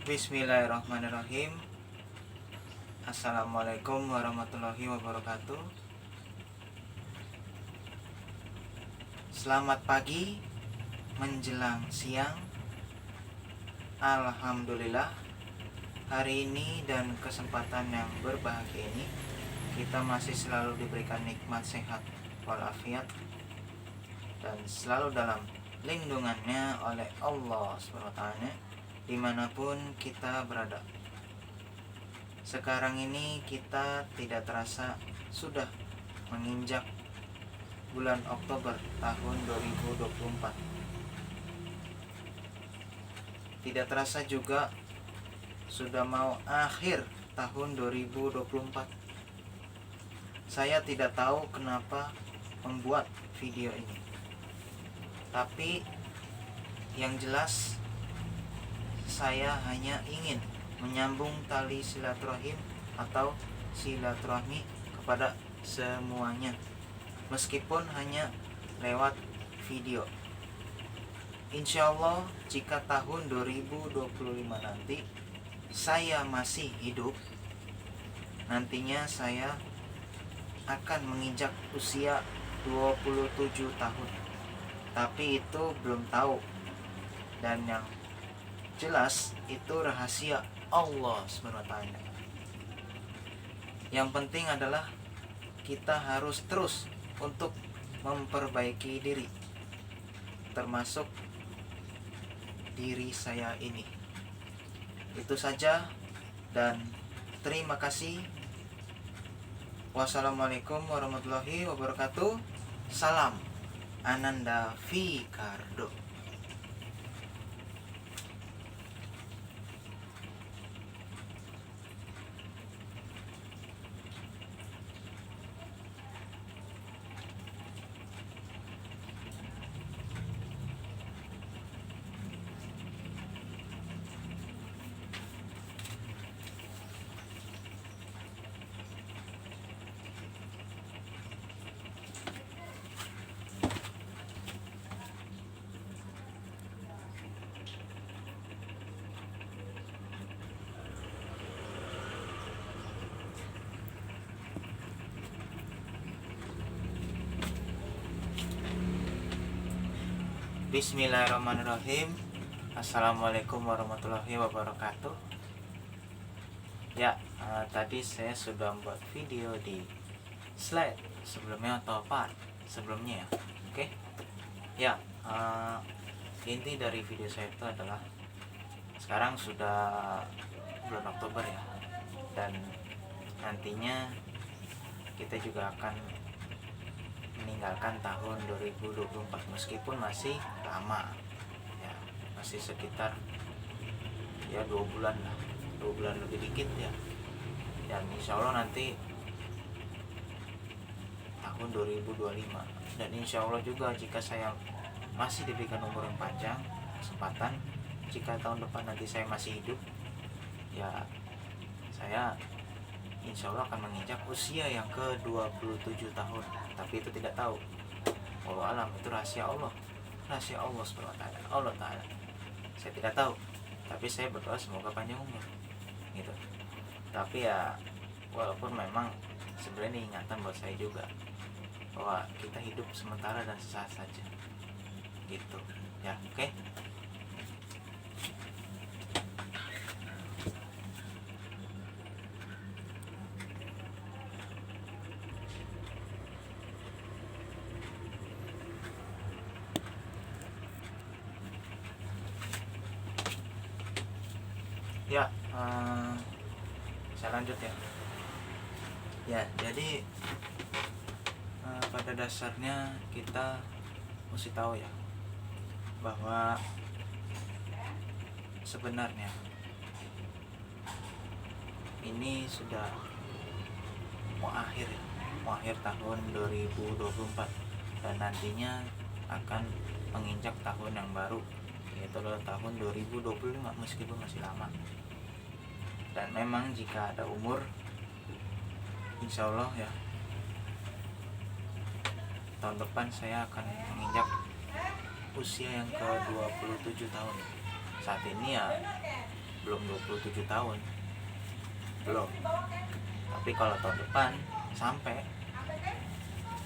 Bismillahirrahmanirrahim. Assalamualaikum warahmatullahi wabarakatuh. Selamat pagi menjelang siang. Alhamdulillah, hari ini dan kesempatan yang berbahagia ini kita masih selalu diberikan nikmat sehat walafiat dan selalu dalam lindungannya oleh Allah SWT dimanapun kita berada. Sekarang ini kita tidak terasa sudah menginjak bulan Oktober tahun 2024. Tidak terasa juga sudah mau akhir tahun 2024. Saya tidak tahu kenapa membuat video ini, tapi yang jelas saya hanya ingin menyambung tali silaturahim atau silaturahmi kepada semuanya, meskipun hanya lewat video. Insya Allah jika tahun 2025 nanti saya masih hidup, nantinya saya akan menginjak usia 27 tahun. Tapi itu belum tahu, dan yang jelas itu rahasia Allah SWT. Yang penting adalah kita harus terus untuk memperbaiki diri, termasuk diri saya ini. Itu saja dan terima kasih. Wassalamualaikum warahmatullahi wabarakatuh. Salam Ananda Fikardo. Bismillahirrahmanirrahim. Assalamualaikum warahmatullahi wabarakatuh. Ya, tadi saya sudah membuat video di slide sebelumnya atau part sebelumnya ya. Oke. Ya, inti dari video saya itu adalah sekarang sudah bulan Oktober ya, dan nantinya kita juga akan meninggalkan tahun 2024 meskipun masih lama ya, masih sekitar ya 2 bulan lah, 2 bulan lebih dikit ya. Dan insya Allah nanti tahun 2025, dan insya Allah juga jika saya masih diberikan umur yang panjang, kesempatan, jika tahun depan nanti saya masih hidup ya, saya insya Allah akan menginjak usia yang ke-27 tahun. Tapi itu tidak tahu, wallahu alam, itu rahasia Allah, rahasia Allah SWT, Allah Ta'ala. Saya tidak tahu, tapi saya berdoa semoga panjang umur gitu. Tapi ya walaupun memang sebenarnya ingatan buat saya juga bahwa kita hidup sementara dan sesaat saja gitu ya. Oke. Ya, saya lanjut ya. Ya, jadi pada dasarnya kita mesti tahu ya bahwa sebenarnya ini sudah mau akhir ya, mau akhir tahun 2024, dan nantinya akan menginjak tahun yang baru, yaitu tahun 2025 meskipun masih lama. Dan memang jika ada umur, insya Allah ya tahun depan saya akan menginjak usia yang ke 27 tahun. Saat ini ya belum 27 tahun, belum. Tapi kalau tahun depan sampai,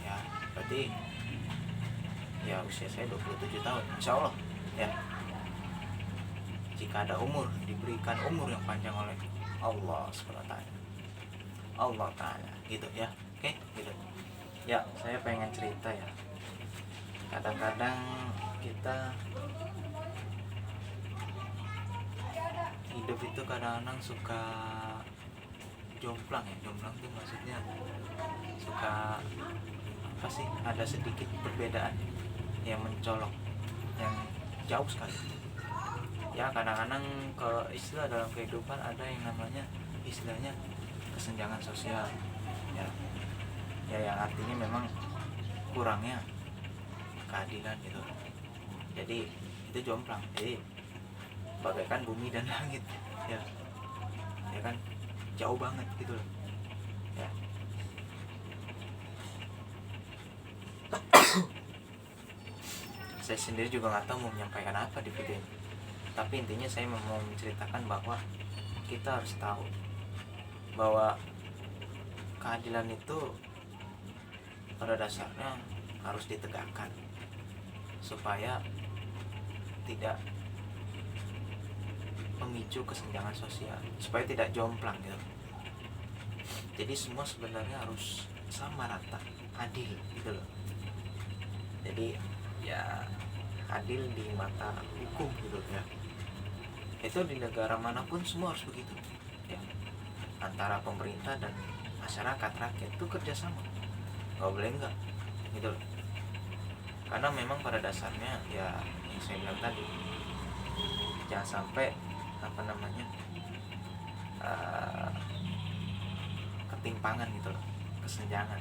ya berarti ya usia saya 27 tahun, insya Allah ya. Jika ada umur, diberikan umur yang panjang oleh Allah SWT, Allah Ta'ala, gitu ya. Oke, gitu ya. Saya pengen cerita ya. Kadang-kadang kita hidup itu kadang-kadang suka jomplang ya. Jomplang itu maksudnya suka apa sih, ada sedikit perbedaan yang mencolok, yang jauh sekali ya. Kadang-kadang ke istilah dalam kehidupan ada yang namanya istilahnya kesenjangan sosial ya, ya yang artinya memang kurangnya keadilan gitu. Jadi itu jomplang, jadi bagaikan bumi dan langit ya, ya kan, jauh banget gitu loh ya. Saya sendiri juga nggak tahu mau menyampaikan apa di video ini, tapi intinya saya mau menceritakan bahwa kita harus tahu bahwa keadilan itu pada dasarnya harus ditegakkan supaya tidak memicu kesenjangan sosial, supaya tidak jomplang gitu. Jadi semua sebenarnya harus sama rata, adil gitu loh. Jadi ya adil di mata hukum gitu ya. Itu di negara manapun semua harus begitu ya. Antara pemerintah dan masyarakat, rakyat itu kerjasama, nggak boleh enggak gitu loh. Karena memang pada dasarnya ya yang saya bilang tadi, jangan sampai apa namanya ketimpangan gitu loh, kesenjangan,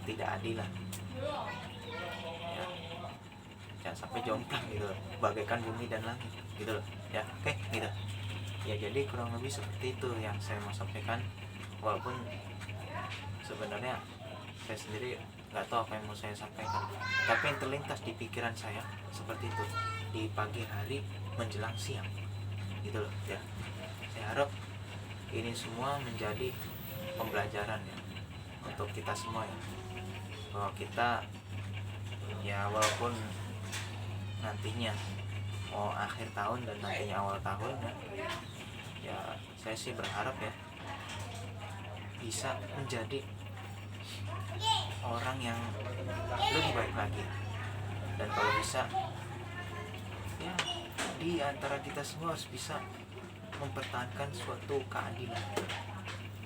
ketidakadilan ya. Jangan sampai jomplang gitu loh, bagaikan bumi dan langit gitu loh ya. Oke gitu ya. Jadi kurang lebih seperti itu yang saya mau sampaikan, walaupun sebenarnya saya sendiri nggak tahu apa yang mau saya sampaikan, tapi yang terlintas di pikiran saya seperti itu di pagi hari menjelang siang gitu loh ya. Saya harap ini semua menjadi pembelajaran ya untuk kita semua ya, bahwa kita ya walaupun nantinya mau akhir tahun dan nantinya awal tahun ya, saya sih berharap ya bisa menjadi orang yang lebih baik lagi. Dan kalau bisa ya di antara kita semua harus bisa mempertahankan suatu keadilan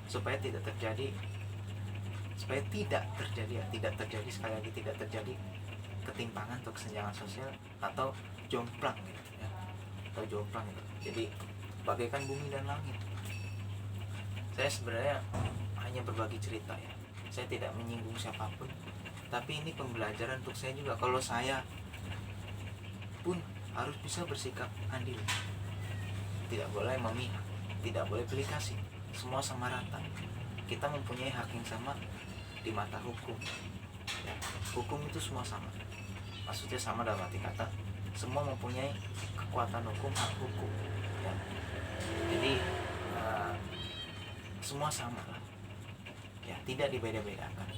supaya tidak terjadi sekali lagi tidak terjadi ketimpangan atau kesenjangan sosial atau jomplang gitu ya, atau jomplang gitu. Jadi bagaikan bumi dan langit. Saya sebenarnya hanya berbagi cerita ya, saya tidak menyinggung siapapun, tapi ini pembelajaran untuk saya juga. Kalau saya pun harus bisa bersikap adil, tidak boleh memihak, tidak boleh pilih kasih, semua sama rata. Kita mempunyai hak yang sama di mata hukum ya. Hukum itu semua sama, maksudnya sama dalam arti kata semua mempunyai kekuatan hukum, hak hukum ya. Jadi semua sama lah ya, tidak dibeda-bedakan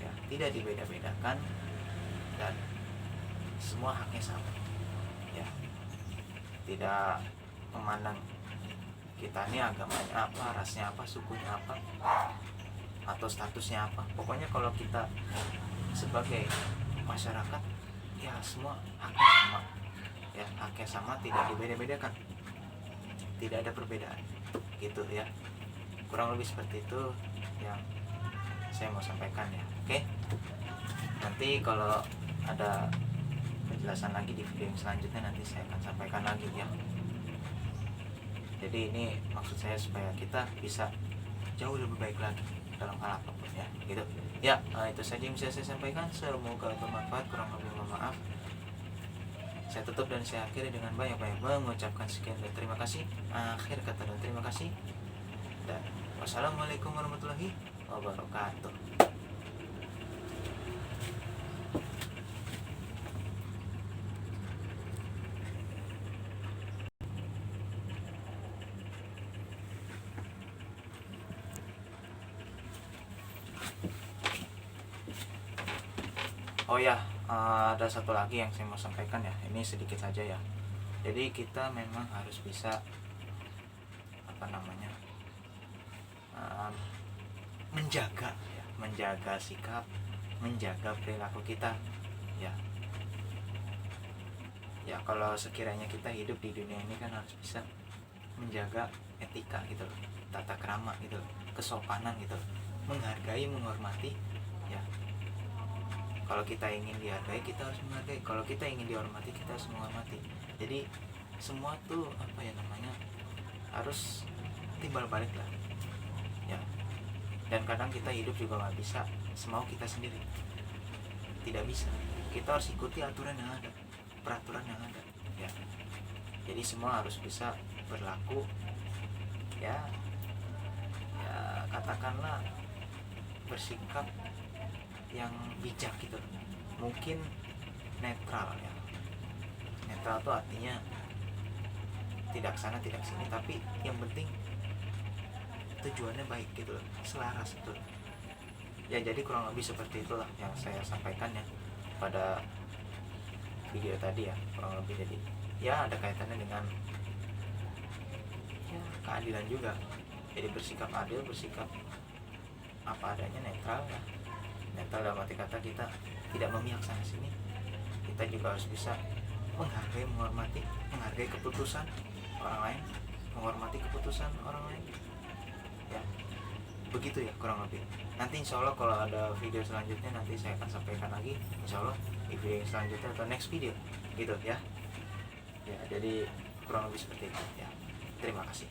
ya, tidak dibeda-bedakan, dan semua haknya sama ya. Tidak memandang kita ini agamanya apa, rasnya apa, sukunya apa, atau statusnya apa. Pokoknya kalau kita sebagai masyarakat ya semua haknya sama ya, haknya sama, tidak dibeda-bedakan, tidak ada perbedaan gitu ya. Kurang lebih seperti itu yang saya mau sampaikan ya. Oke, nanti kalau ada penjelasan lagi di video yang selanjutnya nanti saya akan sampaikan lagi ya. Jadi ini maksud saya supaya kita bisa jauh lebih baik lagi dalam hal apapun ya gitu ya. Itu saja yang bisa saya sampaikan, semoga bermanfaat. Kurang lebih mohon maaf. Saya tutup dan saya akhiri dengan banyak-banyak mengucapkan sekian dan terima kasih. Akhir kata dan terima kasih, dan wassalamualaikum warahmatullahi wabarakatuh. Oh ya, ada satu lagi yang saya mau sampaikan ya. Ini sedikit saja ya. Jadi kita memang harus bisa apa namanya, menjaga ya, menjaga sikap, menjaga perilaku kita ya. Ya kalau sekiranya kita hidup di dunia ini kan harus bisa menjaga etika gitu loh, tata krama gitu loh, kesopanan gitu loh, menghargai, menghormati ya. Kalau kita ingin dihargai, kita harus menghargai. Kalau kita ingin dihormati, kita harus menghormati. Jadi semua tuh apa ya namanya, harus timbal balik lah ya. Dan kadang kita hidup juga nggak bisa semau kita sendiri, tidak bisa. Kita harus ikuti aturan yang ada, peraturan yang ada ya. Jadi semua harus bisa berlaku ya, ya katakanlah bersikap yang bijak gitu, mungkin netral ya. Netral itu artinya tidak sana tidak sini, tapi yang penting tujuannya baik gitu loh, selaras itu ya. Jadi kurang lebih seperti itulah yang saya sampaikan ya pada video tadi ya, kurang lebih. Jadi ya ada kaitannya dengan ya keadilan juga. Jadi bersikap adil, bersikap apa adanya, netral ya. Netral dalam arti kata kita tidak memihak sana sini. Kita juga harus bisa menghargai, menghormati, menghargai keputusan orang lain, menghormati keputusan orang lain ya. Begitu ya kurang lebih. Nanti insya Allah kalau ada video selanjutnya nanti saya akan sampaikan lagi, insya Allah di video yang selanjutnya atau next video gitu ya. Ya jadi kurang lebih seperti itu ya. Terima kasih.